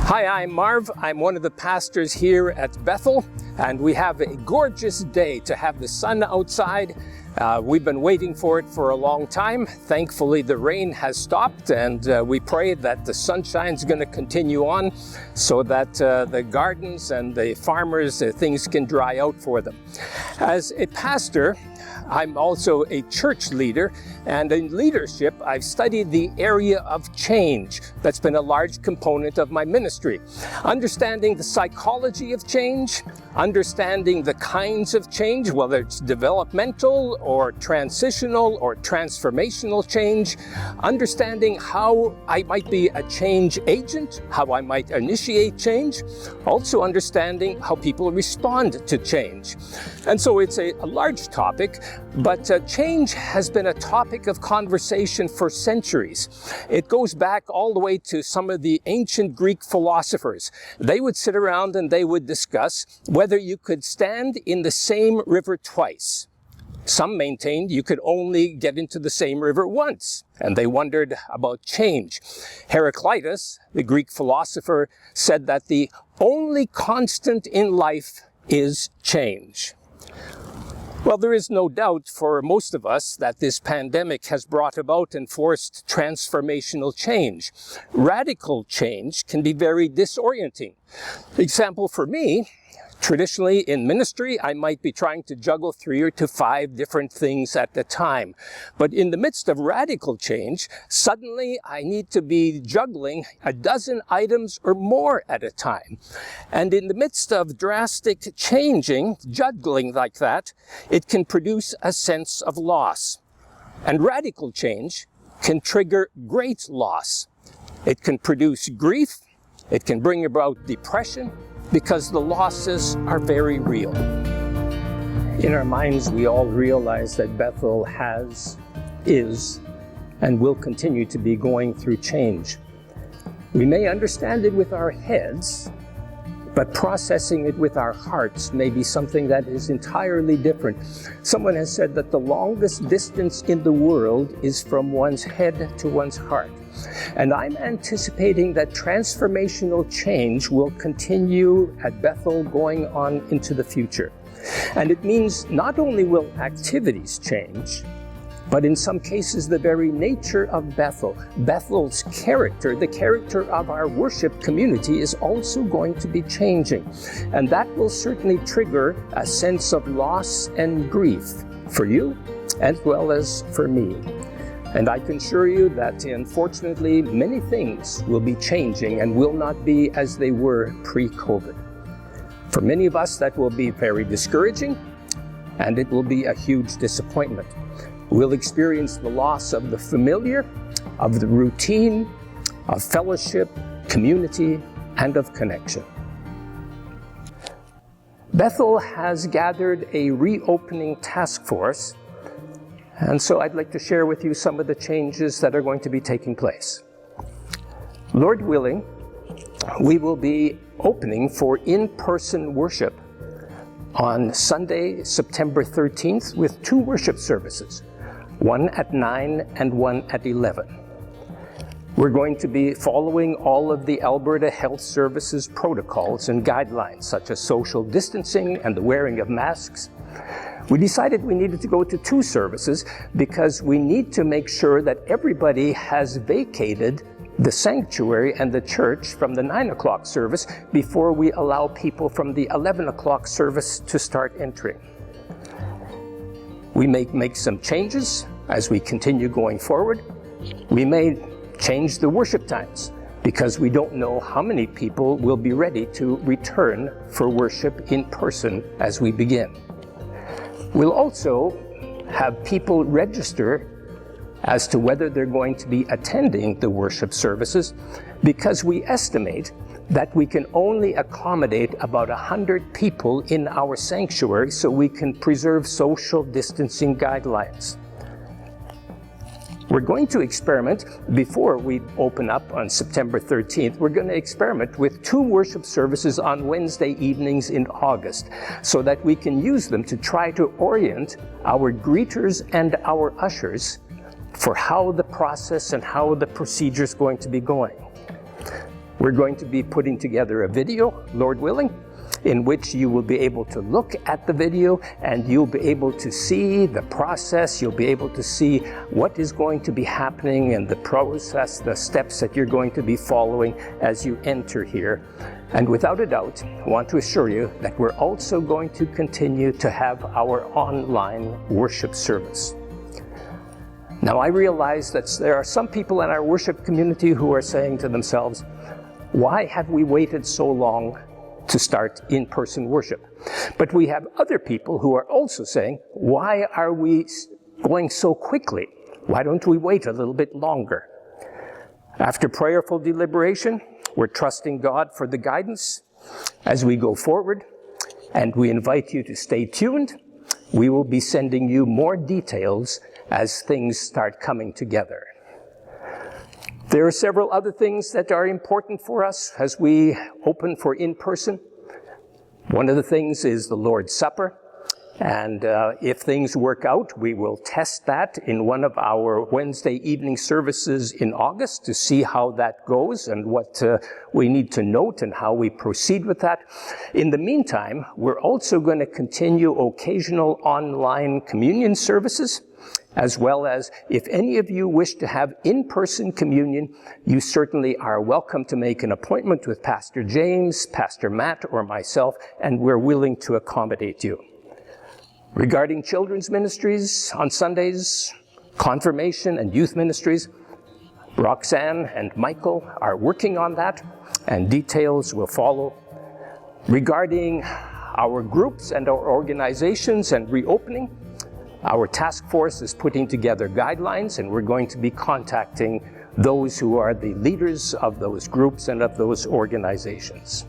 Hi, I'm Marv. I'm one of the pastors here at Bethel, and we have a gorgeous day to have the sun outside. We've been waiting for it for a long time. Thankfully, the rain has stopped, and we pray that the sunshine's going to continue on so that the gardens and the farmers, things can dry out for them. As a pastor, I'm also a church leader, and in leadership, I've studied the area of change. That's been a large component of my ministry. Understanding the psychology of change, understanding the kinds of change, whether it's developmental or transitional or transformational change, understanding how I might be a change agent, how I might initiate change, also understanding how people respond to change. And so it's a large topic, but change has been a topic of conversation for centuries. It goes back all the way to some of the ancient Greek philosophers. They would sit around and they would discuss whether you could stand in the same river twice. Some maintained you could only get into the same river once, and they wondered about change. Heraclitus, the Greek philosopher, said that the only constant in life is change. Well, there is no doubt for most of us that this pandemic has brought about and forced transformational change. Radical change can be very disorienting. Example for me, traditionally in ministry, I might be trying to juggle 3 to 5 different things at a time. But in the midst of radical change, suddenly I need to be juggling a dozen items or more at a time. And in the midst of drastic changing, juggling like that, it can produce a sense of loss. And radical change can trigger great loss. It can produce grief. It can bring about depression, because the losses are very real. In our minds, we all realize that Bethel is, and will continue to be going through change. We may understand it with our heads, but processing it with our hearts may be something that is entirely different. Someone has said that the longest distance in the world is from one's head to one's heart. And I'm anticipating that transformational change will continue at Bethel going on into the future. And it means not only will activities change, but in some cases the very nature of Bethel, Bethel's character, the character of our worship community is also going to be changing. And that will certainly trigger a sense of loss and grief for you as well as for me. And I can assure you that, unfortunately, many things will be changing and will not be as they were pre-COVID. For many of us, that will be very discouraging, and it will be a huge disappointment. We'll experience the loss of the familiar, of the routine, of fellowship, community, and of connection. Bethel has gathered a reopening task force, and so I'd like to share with you some of the changes that are going to be taking place. Lord willing, we will be opening for in-person worship on Sunday, September 13th, with 2 worship services, one at 9 and one at 11. We're going to be following all of the Alberta Health Services protocols and guidelines, such as social distancing and the wearing of masks. We decided we needed to go to 2 services because we need to make sure that everybody has vacated the sanctuary and the church from the 9 o'clock service before we allow people from the 11 o'clock service to start entering. We may make some changes as we continue going forward. We may change the worship times because we don't know how many people will be ready to return for worship in person as we begin. We'll also have people register as to whether they're going to be attending the worship services, because we estimate that we can only accommodate about 100 people in our sanctuary so we can preserve social distancing guidelines. We're going to experiment, before we open up on September 13th, we're going to experiment with 2 worship services on Wednesday evenings in August, so that we can use them to try to orient our greeters and our ushers for how the process and how the procedure is going to be going. We're going to be putting together a video, Lord willing, in which you will be able to look at the video and you'll be able to see the process. You'll be able to see what is going to be happening and the process, the steps that you're going to be following as you enter here. And without a doubt, I want to assure you that we're also going to continue to have our online worship service. Now, I realize that there are some people in our worship community who are saying to themselves, why have we waited so long to start in-person worship? But we have other people who are also saying, why are we going so quickly? Why don't we wait a little bit longer? After prayerful deliberation, we're trusting God for the guidance as we go forward, and we invite you to stay tuned. We will be sending you more details as things start coming together. There are several other things that are important for us as we open for in-person. One of the things is the Lord's Supper. And if things work out, we will test that in one of our Wednesday evening services in August to see how that goes and what we need to note and how we proceed with that. In the meantime, we're also going to continue occasional online communion services, as well as if any of you wish to have in-person communion, you certainly are welcome to make an appointment with Pastor James, Pastor Matt, or myself, and we're willing to accommodate you. Regarding children's ministries on Sundays, confirmation and youth ministries, Roxanne and Michael are working on that, and details will follow. Regarding our groups and our organizations and reopening, our task force is putting together guidelines, and we're going to be contacting those who are the leaders of those groups and of those organizations.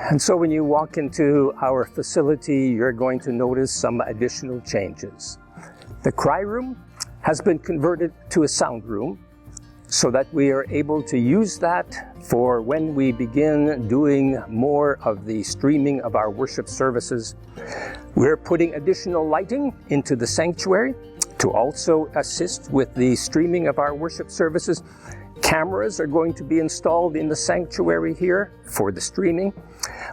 And so when you walk into our facility, you're going to notice some additional changes. The cry room has been converted to a sound room so that we are able to use that for when we begin doing more of the streaming of our worship services. We're putting additional lighting into the sanctuary to also assist with the streaming of our worship services. Cameras are going to be installed in the sanctuary here for the streaming.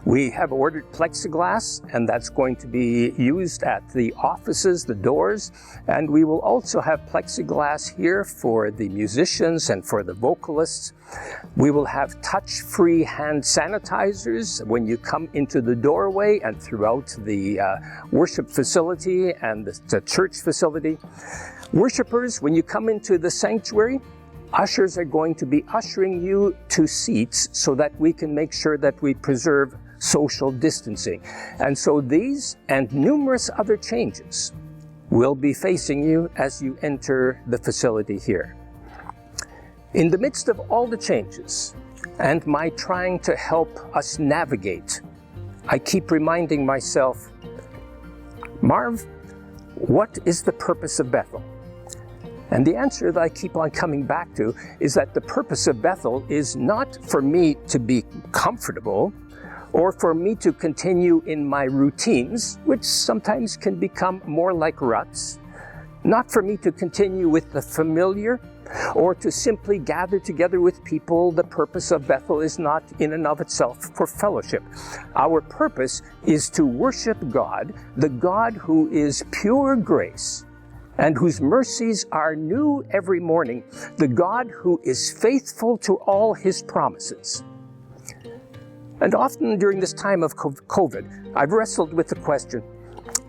We have ordered plexiglass, and that's going to be used at the offices, the doors, and we will also have plexiglass here for the musicians and for the vocalists. We will have touch-free hand sanitizers when you come into the doorway and throughout the worship facility and the church facility. Worshipers, when you come into the sanctuary, ushers are going to be ushering you to seats so that we can make sure that we preserve social distancing. And so these and numerous other changes will be facing you as you enter the facility here. In the midst of all the changes and my trying to help us navigate, I keep reminding myself, Marv, what is the purpose of Bethel? And the answer that I keep on coming back to is that the purpose of Bethel is not for me to be comfortable or for me to continue in my routines, which sometimes can become more like ruts, not for me to continue with the familiar or to simply gather together with people. The purpose of Bethel is not in and of itself for fellowship. Our purpose is to worship God, the God who is pure grace, and whose mercies are new every morning, the God who is faithful to all his promises. And often during this time of COVID, I've wrestled with the question,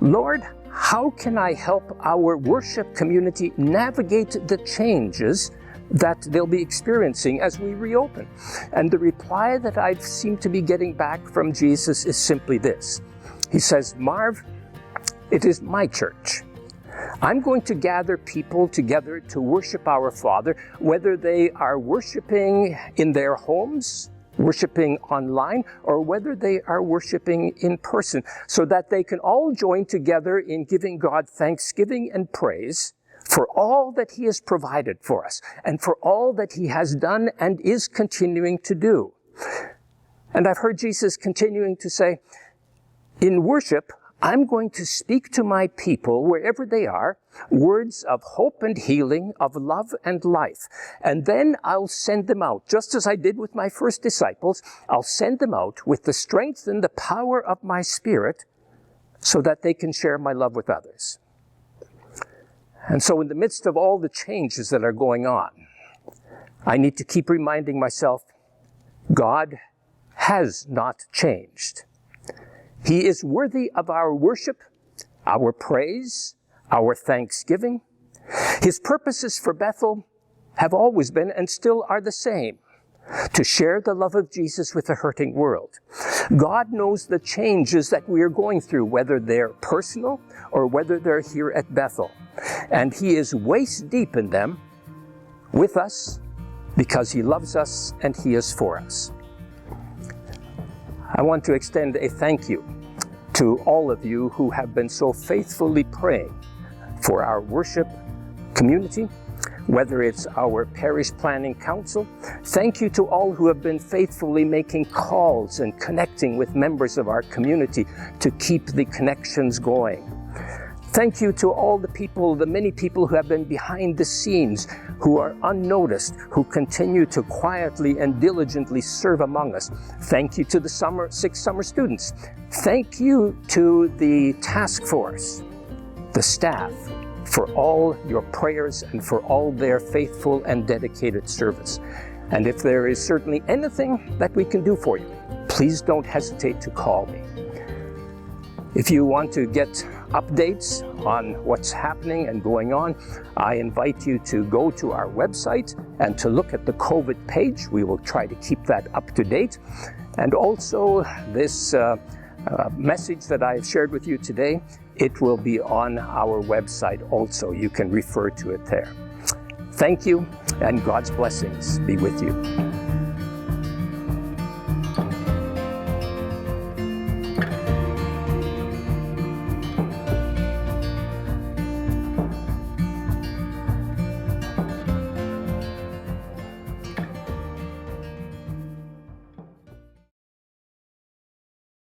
Lord, how can I help our worship community navigate the changes that they'll be experiencing as we reopen? And the reply that I seem to be getting back from Jesus is simply this. He says, Marv, it is my church. I'm going to gather people together to worship our Father, whether they are worshiping in their homes, worshiping online, or whether they are worshiping in person, so that they can all join together in giving God thanksgiving and praise for all that he has provided for us, and for all that he has done and is continuing to do. And I've heard Jesus continuing to say, in worship, I'm going to speak to my people wherever they are, words of hope and healing, of love and life. And then I'll send them out, just as I did with my first disciples. I'll send them out with the strength and the power of my Spirit so that they can share my love with others. And so in the midst of all the changes that are going on, I need to keep reminding myself, God has not changed. He is worthy of our worship, our praise, our thanksgiving. His purposes for Bethel have always been and still are the same, to share the love of Jesus with a hurting world. God knows the changes that we are going through, whether they're personal or whether they're here at Bethel. And He is waist deep in them with us because He loves us and He is for us. I want to extend a thank you to all of you who have been so faithfully praying for our worship community, whether it's our parish planning council. Thank you to all who have been faithfully making calls and connecting with members of our community to keep the connections going. Thank you to all the people, the many people who have been behind the scenes, who are unnoticed, who continue to quietly and diligently serve among us. Thank you to the 6 summer students. Thank you to the task force, the staff, for all your prayers and for all their faithful and dedicated service. And if there is certainly anything that we can do for you, please don't hesitate to call me. If you want to get updates on what's happening and going on, I invite you to go to our website and to look at the COVID page. We will try to keep that up to date. And also this message that I have shared with you today, it will be on our website also. You can refer to it there. Thank you, and God's blessings be with you.